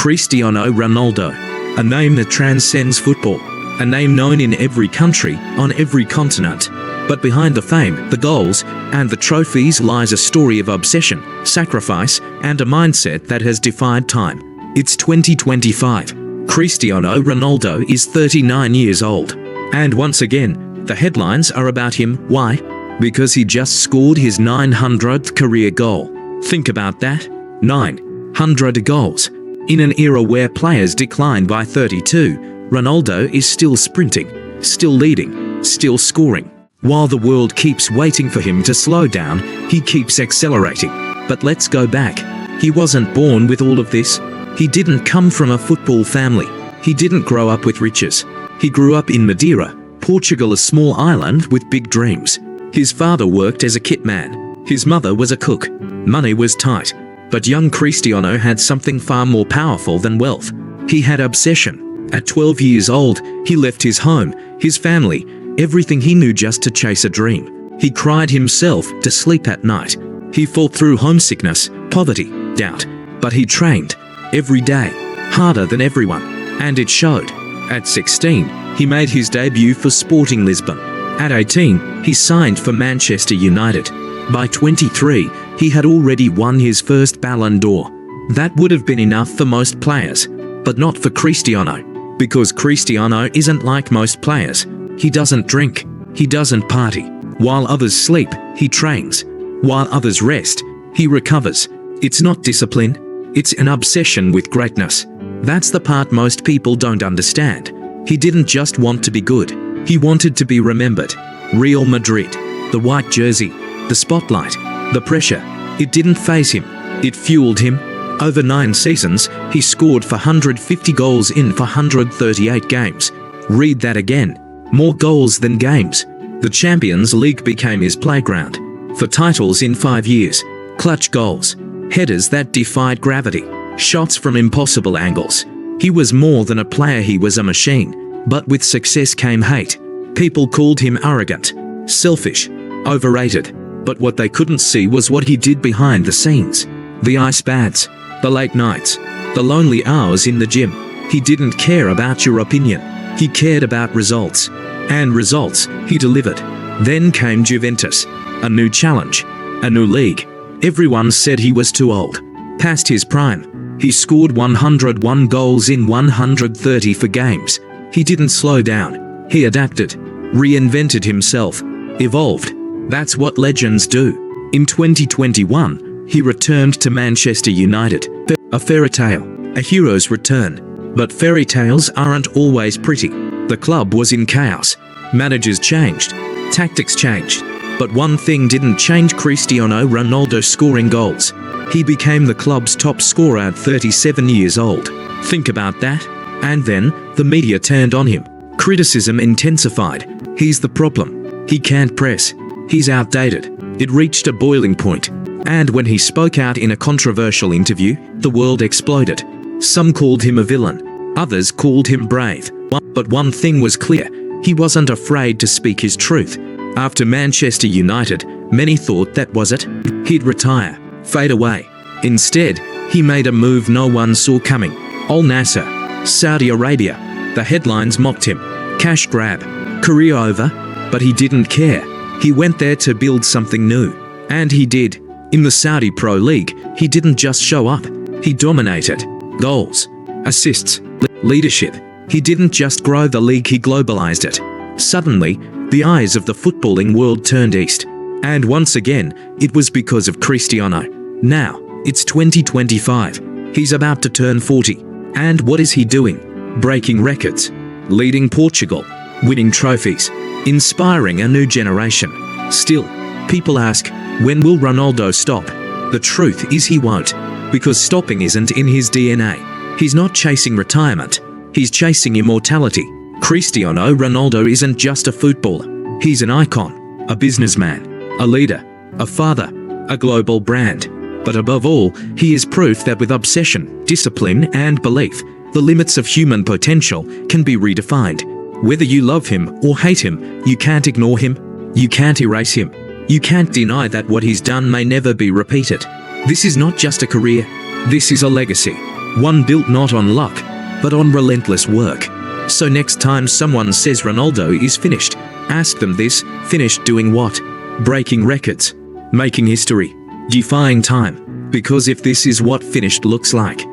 Cristiano Ronaldo, a name that transcends football, a name known in every country, on every continent. But behind the fame, the goals, and the trophies lies a story of obsession, sacrifice, and a mindset that has defied time. It's 2025. Cristiano Ronaldo is 39 years old. And once again, the headlines are about him. Why? Because he just scored his 900th career goal. Think about that. 900 goals. In an era where players decline by 32, Ronaldo is still sprinting, still leading, still scoring. While the world keeps waiting for him to slow down, he keeps accelerating. But let's go back. He wasn't born with all of this. He didn't come from a football family. He didn't grow up with riches. He grew up in Madeira, Portugal, a small island with big dreams. His father worked as a kit man. His mother was a cook. Money was tight. But young Cristiano had something far more powerful than wealth. He had obsession. At 12 years old, he left his home, his family, everything he knew just to chase a dream. He cried himself to sleep at night. He fought through homesickness, poverty, doubt. But he trained, every day, harder than everyone. And it showed. At 16, he made his debut for Sporting Lisbon. At 18, he signed for Manchester United. By 23, he had already won his first Ballon d'Or. That would have been enough for most players, but not for Cristiano. Because Cristiano isn't like most players. He doesn't drink. He doesn't party. While others sleep, he trains. While others rest, he recovers. It's not discipline. It's an obsession with greatness. That's the part most people don't understand. He didn't just want to be good. He wanted to be remembered. Real Madrid. The white jersey. The spotlight. The pressure. It didn't faze him. It fueled him. Over 9 seasons, he scored for 150 goals in 438 games. Read that again. More goals than games. The Champions League became his playground. For titles in 5 years. Clutch goals. Headers that defied gravity. Shots from impossible angles. He was more than a player, he was a machine. But with success came hate. People called him arrogant, selfish, overrated. But what they couldn't see was what he did behind the scenes. The ice baths, the late nights, the lonely hours in the gym. He didn't care about your opinion. He cared about results. And results, he delivered. Then came Juventus. A new challenge. A new league. Everyone said he was too old. Past his prime. He scored 101 goals in 134 games. He didn't slow down. He adapted. Reinvented himself. Evolved. That's what legends do. In 2021, he returned to Manchester United. A fairy tale. A hero's return. But fairy tales aren't always pretty. The club was in chaos. Managers changed. Tactics changed. But one thing didn't change: Cristiano Ronaldo scoring goals. He became the club's top scorer at 37 years old. Think about that. And then, the media turned on him. Criticism intensified. He's the problem. He can't press. He's outdated. It reached a boiling point. And when he spoke out in a controversial interview, the world exploded. Some called him a villain. Others called him brave. But one thing was clear. He wasn't afraid to speak his truth. After Manchester United, many thought that was it. He'd retire, fade away. Instead, he made a move no one saw coming. Nassr, Saudi Arabia. The headlines mocked him. Cash grab. Career over. But he didn't care. He went there to build something new. And he did. In the Saudi Pro League, he didn't just show up. He dominated. Goals. Assists. Leadership. He didn't just grow the league, he globalized it. Suddenly, the eyes of the footballing world turned east. And once again, it was because of Cristiano. Now, it's 2025. He's about to turn 40. And what is he doing? Breaking records. Leading Portugal. Winning trophies. Inspiring a new generation. Still, people ask, when will Ronaldo stop? The truth is he won't. Because stopping isn't in his DNA. He's not chasing retirement. He's chasing immortality. Cristiano Ronaldo isn't just a footballer. He's an icon, a businessman, a leader, a father, a global brand. But above all, he is proof that with obsession, discipline, and belief, the limits of human potential can be redefined. Whether you love him or hate him, you can't ignore him. You can't erase him. You can't deny that what he's done may never be repeated. This is not just a career. This is a legacy. One built not on luck, but on relentless work. So next time someone says Ronaldo is finished, ask them this: finished doing what? Breaking records, making history, defying time. Because if this is what finished looks like,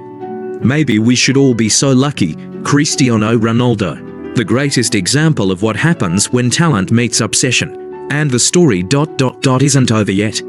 maybe we should all be so lucky. Cristiano Ronaldo, the greatest example of what happens when talent meets obsession. And the story isn't over yet.